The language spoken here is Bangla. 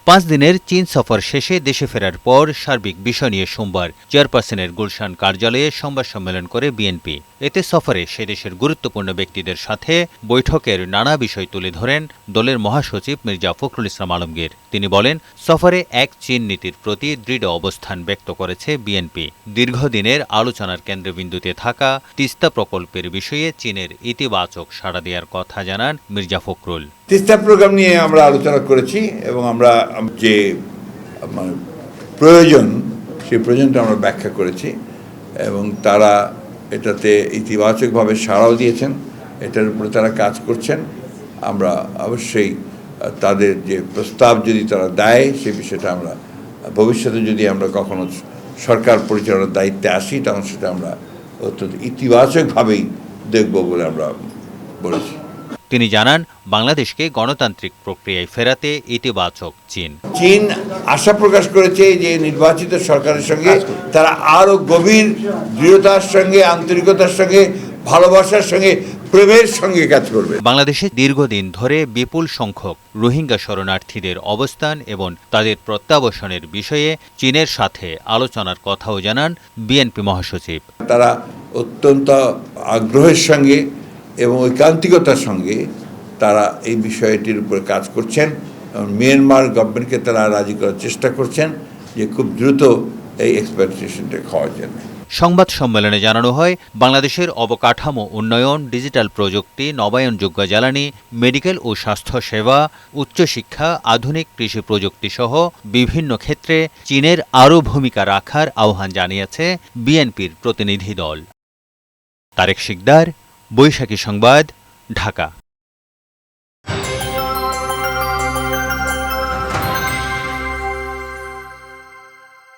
5 দিনের চীন সফর শেষে দেশে ফেরার পর সার্বিক বিষয় নিয়ে সোমবার চেয়ারপারসনের গুলশান কার্যালয়ে সংবাদ সম্মেলন করে বিএনপি। এতে সফরে সে দেশের গুরুত্বপূর্ণ ব্যক্তিদের সাথে বৈঠকের নানা বিষয় তুলে ধরেন দলের মহাসচিব মির্জা ফখরুল ইসলাম আলমগীর। তিনি বলেন, সফরে এক চীন নীতির প্রতি দৃঢ় অবস্থান ব্যক্ত করেছে বিএনপি। দীর্ঘদিনের আলোচনার কেন্দ্রবিন্দুতে থাকা তিস্তা প্রকল্পের বিষয়ে চীনের ইতিবাচক সাড়া দেওয়ার কথা জানান মির্জা ফখরুল। তিস্তা প্রোগ্রাম নিয়ে আমরা আলোচনা করেছি এবং আমরা যে প্রয়োজন সেই প্রয়োজনটা আমরা ব্যাখ্যা করেছি এবং তারা এটাতে ইতিবাচকভাবে সাড়াও দিয়েছেন, এটার উপরে তারা কাজ করছেন। আমরা অবশ্যই তাদের যে প্রস্তাব যদি তারা দেয় সেই বিষয়টা আমরা ভবিষ্যতে যদি আমরা কখনো সরকার পরিচালনার দায়িত্বে আসি তখন সেটা আমরা অত্যন্ত ইতিবাচকভাবেই দেখব বলে আমরা বলেছি। তিনি জানান, বাংলাদেশকে গণতান্ত্রিক প্রক্রিয়ায় ফেরাতে ইতিবাচক চীন। চীন আশা প্রকাশ করেছে যে নির্বাচিত সরকারের সঙ্গে তারা আরও গভীর দৃঢ়তার সঙ্গে, আন্তরিকতার সঙ্গে, ভালোবাসার সঙ্গে, প্রেমের সঙ্গে কাজ করবে। বাংলাদেশে দীর্ঘদিন ধরে বিপুল সংখ্যক রোহিঙ্গা শরণার্থীদের অবস্থান এবং তাদের প্রত্যাবাসনের বিষয়ে চীনের সাথে আলোচনার কথাও জানান বিএনপি মহাসচিব। তারা অত্যন্ত আগ্রহের সঙ্গে এবং ঐকান্তিকতার সঙ্গে তারা এই বিষয়টির উপর কাজ করছেন। মিয়ানমার গভর্নমেন্টকে তারা রাজি করার চেষ্টা করছেন যে খুব দ্রুত এই এক্সপেক্টেশনটা হওয়ার জন্য। সংবাদ সম্মেলনে জানানো হয়, বাংলাদেশের অবকাঠামো উন্নয়ন, ডিজিটাল প্রযুক্তি, নবায়নযোগ্য জ্বালানি, মেডিকেল ও স্বাস্থ্য সেবা, উচ্চশিক্ষা, আধুনিক কৃষি প্রযুক্তি সহ বিভিন্ন ক্ষেত্রে চীনের আরও ভূমিকা রাখার আহ্বান জানিয়েছে বিএনপির প্রতিনিধি দল। তারেক শিকদার, বৈশাখী সংবাদ, ঢাকা।